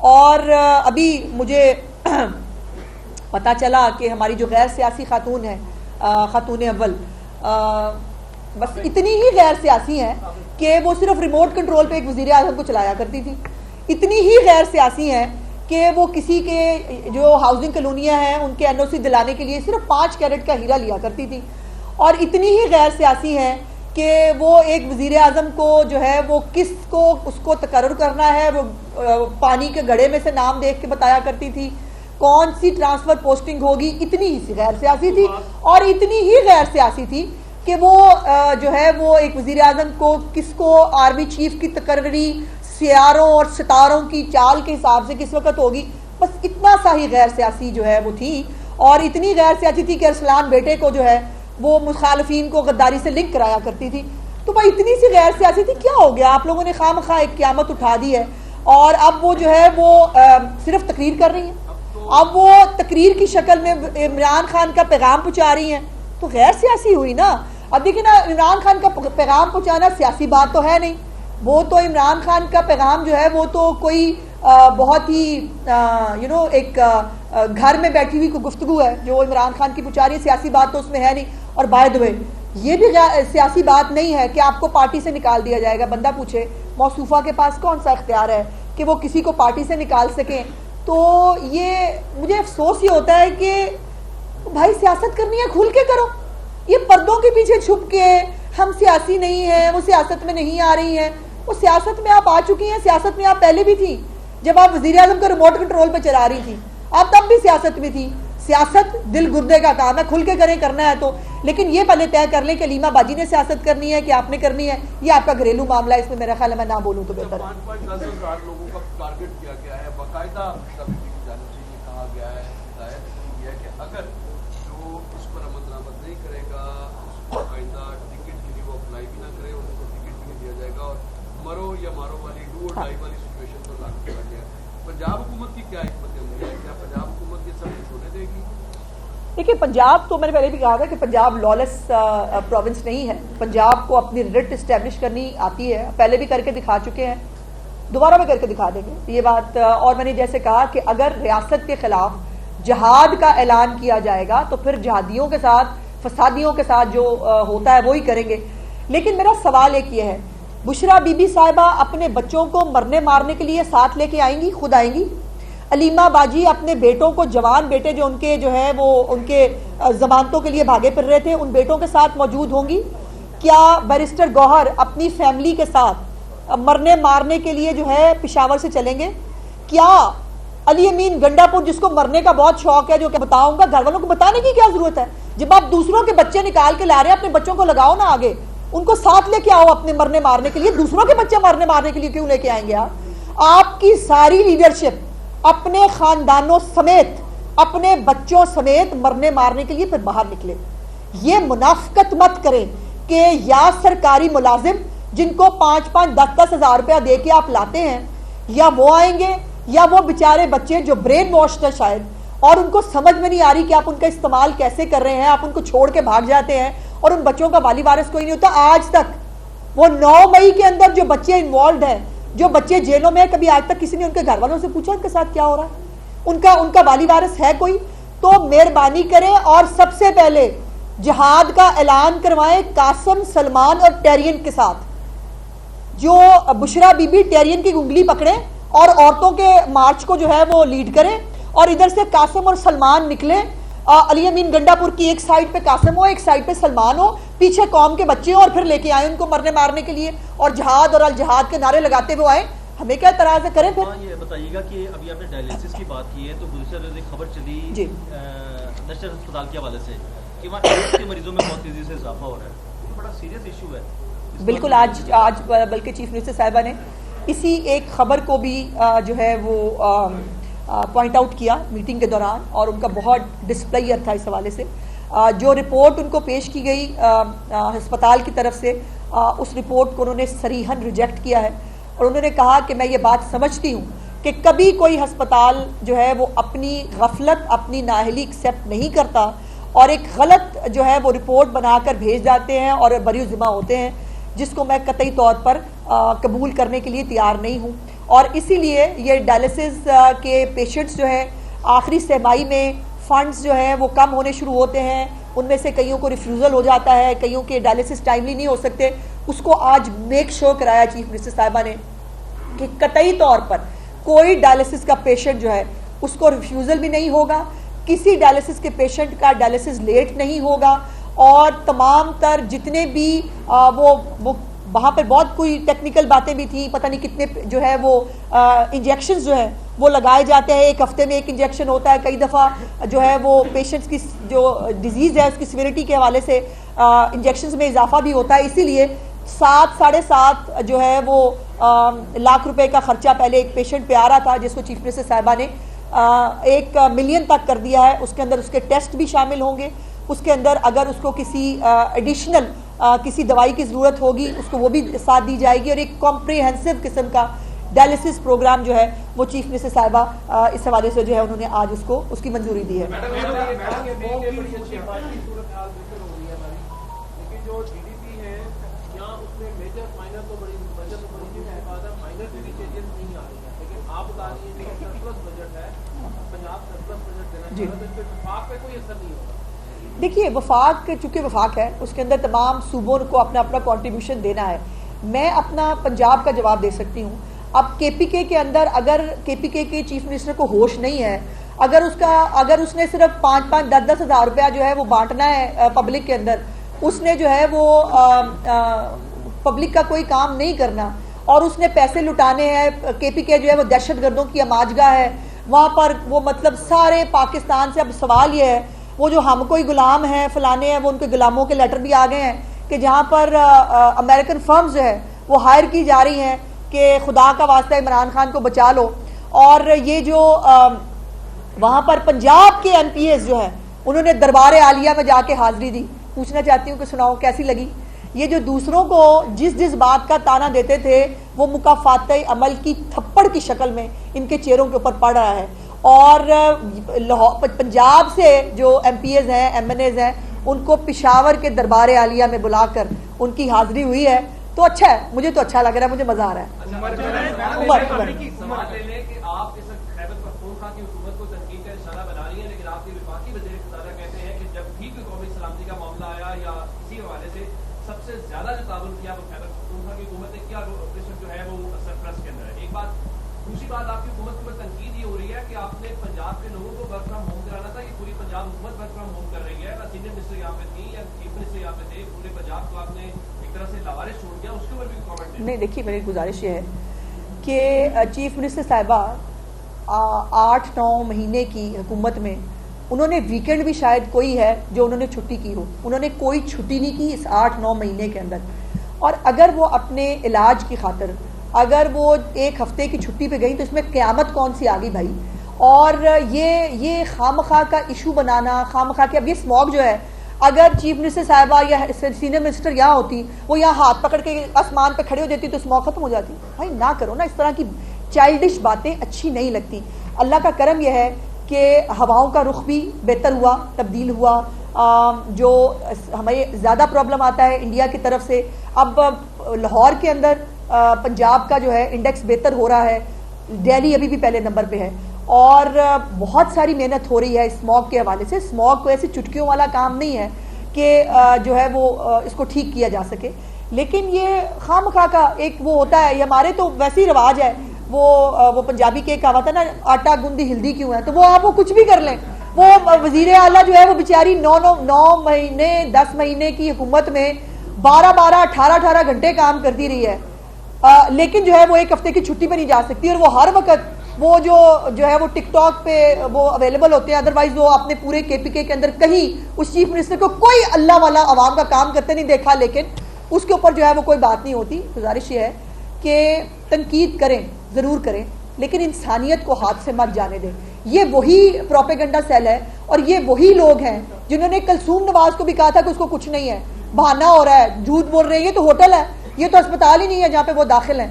और अभी मुझे पता चला कि हमारी जो गैर सियासी खातून है, खातून अव्वल, बस इतनी ही गैर सियासी हैं कि वो सिर्फ रिमोट कंट्रोल पे एक वज़ीर आज़म को चलाया करती थी। इतनी ही गैर सियासी हैं कि वो किसी के जो हाउसिंग कॉलोनियाँ हैं उनके एनओसी दिलाने के लिए सिर्फ 5 कैरेट का हीरा लिया करती थी। और इतनी ही गैर सियासी हैं कि वो एक वज़ीर आज़म को जो है वो किसको उसको तकर्रुर करना है वो पानी के घड़े में से नाम देख के बताया करती थी, कौन सी ट्रांसफर पोस्टिंग होगी। इतनी ही गैर सियासी थी और इतनी ही गैर सियासी थी कि वो जो है वो एक वज़ीर आज़म को किसको आर्मी चीफ की तकर्री सियारों और सितारों की चाल के हिसाब से किस वक्त होगी, बस इतना सा ही गैर सियासी जो है वो थी। और इतनी गैर सियासी थी कि अरसलान बेटे को जो है वो मुखालफीन को गद्दारी से लिंक कराया करती थी। तो भाई इतनी सी गैर सियासी थी, क्या हो गया? आप लोगों ने खामखा एक क़यामत उठा दी है और अब वो जो है वो सिर्फ तकरीर कर रही है। अब वो तकरीर की शक्ल में इमरान खान का पैगाम पहुंचा रही हैं, तो गैर सियासी हुई ना। अब देखिए ना, इमरान खान का पैगाम पहुंचाना सियासी बात तो है नहीं, वो तो इमरान खान का पैगाम जो है वो तो कोई बहुत ही एक घर में बैठी हुई कोई गुफ्तगू है जो इमरान खान की पहुंचा रही है, सियासी बात तो उसमें है नहीं। और बाय द वे ये भी सियासी बात नहीं है कि आपको पार्टी से निकाल दिया जाएगा। बंदा पूछे मौसूफा के पास कौन सा इख्तियार है कि वो किसी को पार्टी से निकाल सकें। तो ये मुझे अफसोस ये होता है कि भाई सियासत करनी है खुल के करो, ये पर्दों के पीछे छुप के हम सियासी नहीं हैं, वो सियासत में नहीं आ रही हैं। वो सियासत में आप आ चुकी हैं, सियासत में आप पहले भी थी जब आप वज़ीर आज़म को रिमोट कंट्रोल पे चला रही थी, आप तब भी सियासत में थी। सियासत दिल गुर्दे का काम है, खुल के करें, करना है तो। लेकिन ये पहले तय कर लें कि लीमा बाजी ने सियासत करनी है कि आपने करनी है, ये आपका घरेलू मामला है, इसमें मेरा ख्याल है मैं ना बोलूँ तो बेहतर है। 5,10,000 लोगों का टारगेट किया गया है, बाकायदा कहा गया है कि अगर जो इस पर अमल नहीं करेगा उसको बाकायदा टिकट के लिए वो अप्लाई भी ना करे, उनको टिकट भी नहीं दिया जाएगा और मरो या मारो वाली डू और डाई वाली सिचुएशन पर लागू किया गया है। पंजाब हुकूमत की क्या हिकमत अमली है? क्या पंजाब हुकूमत ये सब छोड़ने देगी? देखिए, पंजाब तो मैंने पहले भी कहा था कि पंजाब लॉलेस प्रोविंस नहीं है। पंजाब को अपनी रिट इस्टेब्लिश करनी आती है, पहले भी करके दिखा चुके हैं, दोबारा भी करके दिखा देंगे ये बात। और मैंने जैसे कहा कि अगर रियासत के खिलाफ जहाद का ऐलान किया जाएगा तो फिर जहादियों के साथ, फसादियों के साथ जो होता है वो ही करेंगे। लेकिन मेरा सवाल एक ये है, बुशरा बीबी साहिबा अपने बच्चों को मरने मारने के लिए साथ लेके आएंगी? खुद आएंगी? अलीमा बाजी अपने बेटों को, जवान बेटे जो उनके जो है वो उनके जमानतों के लिए भागे फिर रहे थे, उन बेटों के साथ मौजूद होंगी? क्या बैरिस्टर गौहर अपनी फैमिली के साथ मरने मारने के लिए जो है पिशावर से चलेंगे? क्या अली अमीन गंडापुर, जिसको मरने का बहुत शौक है, जो क्या बताऊंगा, घर वालों को बताने की क्या जरूरत है? जब आप दूसरों के बच्चे निकाल के ला रहे हैं, अपने बच्चों को लगाओ ना आगे, उनको साथ लेके आओ अपने मरने मारने के लिए। दूसरों के बच्चे मरने मारने के लिए क्यों लेके आएंगे आप? आपकी सारी लीडरशिप अपने खानदानों समेत, अपने बच्चों समेत मरने मारने के लिए फिर बाहर निकले। ये मुनाफिकत मत करें कि या सरकारी मुलाजिम जिनको 5-5, 10-10 हज़ार रुपया दे के आप लाते हैं, या वो आएंगे या वो बेचारे बच्चे जो ब्रेन वॉश्ड है शायद, और उनको समझ में नहीं आ रही कि आप उनका इस्तेमाल कैसे कर रहे हैं, आप उनको छोड़ के भाग जाते हैं और उन बच्चों का वाली वारिस कोई नहीं होता। आज तक वो 9 मई के अंदर जो बच्चे इन्वॉल्व हैं, जो बच्चे जेलों में, कभी आज तक किसी ने उनके घर वालों से पूछा उनके साथ क्या हो रहा है? उनका वाली वारिस है कोई? तो मेहरबानी करें और सबसे पहले जिहाद का ऐलान करवाएं कासिम, सलमान और टेरियन के साथ। जो बुशरा बीबी टेरियन की उंगली पकड़े और औरतों के मार्च को जो है वो लीड करें, और इधर से कासिम और सलमान निकले। अली अमीन गंडापुर की एक साइड पे कासिम हो, एक साइड पे सलमान हो, पीछे कौम के बच्चे हो, और फिर लेके आए उनको मरने मारने के लिए, और जहाद और अल जहाद के नारे लगाते हुए आए। हमें क्या तरह से करें फिर? ये बताइएगा कि अभी आपने डायलिसिस की बात की है, तो गुजशत रोज एक खबर चली नशर अस्पताल के हवाले से कि वहाँ एड्स के मरीजों में बहुत तेजी से इजाफा हो रहा है। ये बड़ा सीरियस इशू है। बिल्कुल, आज बल्कि चीफ मिनिस्टर साहिबा ने इसी एक खबर को भी जो है वो पॉइंट आउट किया मीटिंग के दौरान, और उनका बहुत डिस्प्लेयर था इस हवाले से। जो रिपोर्ट उनको पेश की गई अस्पताल की तरफ से, उस रिपोर्ट को उन्होंने सरीहन रिजेक्ट किया है, और उन्होंने कहा कि मैं ये बात समझती हूँ कि कभी कोई अस्पताल जो है वो अपनी गफलत, अपनी नाअहली एक्सेप्ट नहीं करता और एक गलत जो है वो रिपोर्ट बनाकर भेज जाते हैं और बरी ज़िम्मा होते हैं, जिसको मैं कतई तौर पर कबूल करने के लिए तैयार नहीं हूँ। और इसीलिए ये डायलिसिस के पेशेंट्स जो है आखिरी सहमाई में फंड्स जो है वो कम होने शुरू होते हैं, उनमें से कईयों को रिफ्यूज़ल हो जाता है, कईयों के डायलिसिस टाइमली नहीं हो सकते। उसको आज मेक श्योर कराया चीफ मिनिस्टर साहिबा ने कि कतई तौर पर कोई डायलिसिस का पेशेंट जो है उसको रिफ्यूज़ल भी नहीं होगा, किसी डायलिसिस के पेशेंट का डायलिसिस लेट नहीं होगा, और तमाम तर जितने भी वो वहाँ पर बहुत कोई टेक्निकल बातें भी थी, पता नहीं कितने जो है वो इंजेक्शंस जो है वो लगाए जाते हैं, एक हफ्ते में एक इंजेक्शन होता है, कई दफ़ा जो है वो पेशेंट्स की जो डिजीज़ है उसकी सिविरिटी के हवाले से इंजेक्शंस में इजाफा भी होता है। इसीलिए 7-7.5 जो है वो लाख रुपए का खर्चा पहले एक पेशेंट पे आ रहा था, जिसको चीफ मिनिस्टर साहिबा ने 1 मिलियन तक कर दिया है। उसके अंदर उसके टेस्ट भी शामिल होंगे, उसके अंदर अगर उसको किसी एडिशनल किसी दवाई की ज़रूरत होगी उसको वो भी साथ दी जाएगी, और एक कॉम्प्रिहेंसिव किस्म का डायलिसिस प्रोग्राम जो है वो चीफ मिनिस्टर साहिबा इस हवाले से जो है उन्होंने आज उसको उसकी मंजूरी दी है। देखिए, वफाक चूंकि वफाक है, उसके अंदर तमाम सूबों को अपना अपना कंट्रीब्यूशन देना है। मैं अपना पंजाब का जवाब दे सकती हूँ। अब केपीके के अंदर अगर केपीके के चीफ मिनिस्टर को होश नहीं है, अगर उसने सिर्फ 5-5, 10-10 हज़ार रुपया जो है वो बांटना है पब्लिक के अंदर, उसने जो है वो पब्लिक का कोई काम नहीं करना और उसने पैसे लुटाने हैं। केपीके जो है वो दहशतगर्दों की अमाजगा है, वहाँ पर वो मतलब सारे पाकिस्तान से अब सवाल ये है, वो जो हम कोई गुलाम हैं फलाने हैं, वो उनके गुलामों के लेटर भी आ गए हैं कि जहाँ पर अमेरिकन फर्म्स जो है वो हायर की जा रही हैं कि खुदा का वास्ता इमरान खान को बचा लो। और ये जो वहाँ पर पंजाब के एमपीएस जो है उन्होंने दरबार आलिया में जाके हाजिरी दी। पूछना चाहती हूँ कि सुनाओ कैसी लगी? ये जो दूसरों को जिस बात का ताना देते थे वो मुकाफात अमल की थप्पड़ की शक्ल में इनके चेहरों के ऊपर पड़ रहा है। और पंजाब से जो एमपीएस हैं, एमएनएज हैं, उनको पिशावर के दरबार आलिया में बुलाकर उनकी हाजिरी हुई है, तो अच्छा है, मुझे तो अच्छा लग रहा है, मुझे मजा आ रहा है। दूसरी बात, आपकी हुकूमत पर तनकीद ये हो रही है कि आपने पंजाब के लोगों को वर्क फ्रॉम होम कराना था। ये पूरी पंजाब हुकूमत वर्क फ्रॉम होम कर रही है, ना सीनियर मिनिस्टर यहाँ पे थी या चीफ मिनिस्टर यहाँ पे थे, पूरे पंजाब को आपने एक तरह से लावारिस छोड़ दिया। उसके ऊपर भी कमेंट नहीं। देखिए, मेरी गुजारिश ये है कि चीफ मिनिस्टर साहिबा 8-9 महीने की हुकूमत में उन्होंने वीकेंड भी शायद कोई है जो उन्होंने छुट्टी की हो, उन्होंने कोई छुट्टी नहीं की इस 8-9 महीने के अंदर। और अगर वो अपने इलाज की खातिर अगर वो 1 हफ्ते की छुट्टी पे गई तो इसमें क़यामत कौन सी आ गई भाई। और ये खामखा का इशू बनाना, खामखा के अब ये स्मॉग जो है, अगर चीफ मिनिस्टर साहिबा या सीनियर मिनिस्टर यहाँ होती, वो यहाँ हाथ पकड़ के आसमान पे खड़े हो जाती तो स्मॉग खत्म हो जाती। भाई ना करो ना, इस तरह की चाइल्डिश बातें अच्छी नहीं लगती। अल्लाह का करम यह है कि हवाओं का रुख भी बेहतर हुआ, तब्दील हुआ। जो हमें ज़्यादा प्रॉब्लम आता है इंडिया की तरफ से, अब लाहौर के अंदर पंजाब का जो है इंडेक्स बेहतर हो रहा है, दिल्ली अभी भी पहले नंबर पे है, और बहुत सारी मेहनत हो रही है स्मॉग के हवाले से। स्मॉग को ऐसी चुटकियों वाला काम नहीं है कि जो है वो इसको ठीक किया जा सके, लेकिन ये खामखा का एक वो होता है। ये हमारे तो वैसे ही रिवाज है, वो पंजाबी के कहावत है ना, आटा गूंदी हिल्दी क्यों है, तो वो आप वो कुछ भी कर लें। वो वजीर आला जो है वो बेचारी 9 महीने 10 महीने की हुकूमत में 12-12, 18-18 घंटे काम करती रही है, लेकिन जो है वो 1 हफ्ते की छुट्टी पे नहीं जा सकती। और वो हर वक्त वो जो है वो टिकटॉक पे वो अवेलेबल होते हैं, अदरवाइज वो अपने पूरे केपीके के अंदर कहीं उस चीफ मिनिस्टर को कोई अल्लाह वाला आवाम का काम करते नहीं देखा, लेकिन उसके ऊपर जो है वो कोई बात नहीं होती। गुजारिश ये है कि तनकीद करें, जरूर करें, लेकिन इंसानियत को हाथ से मत जाने दें। ये वही प्रोपेगेंडा सेल है और ये वही लोग हैं जिन्होंने कलसूम नवाज को भी कहा था कि उसको कुछ नहीं है, बहाना हो रहा है, झूठ बोल रहे हैं, ये तो होटल है, ये तो अस्पताल ही नहीं है जहाँ पे वो दाखिल हैं।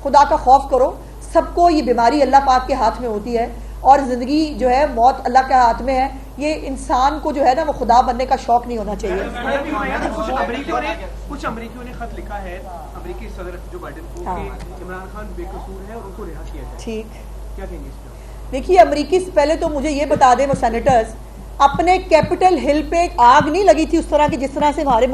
खुदा का खौफ करो, सबको ये बीमारी अल्लाह पाक के हाथ में होती है। और जिंदगी जो है मौत अल्लाह के हाथ में है। ये इंसान को जो है ना वो खुदा बनने का शौक नहीं होना चाहिए। कुछ अमरीकियों ने खत लिखा है अमरीकी सदर जो बाइडेन को कि इमरान खान बेकसूर है और उनको रिहा किया जाए। ठीक, क्या कहेंगे इस पर? देखिए अमरीकी से पहले तो मुझे ये बता दें वो सेनेटर्स, अपने कैपिटल हिल पे आग नहीं लगी थी उस तरह की जिस तरह से हमारे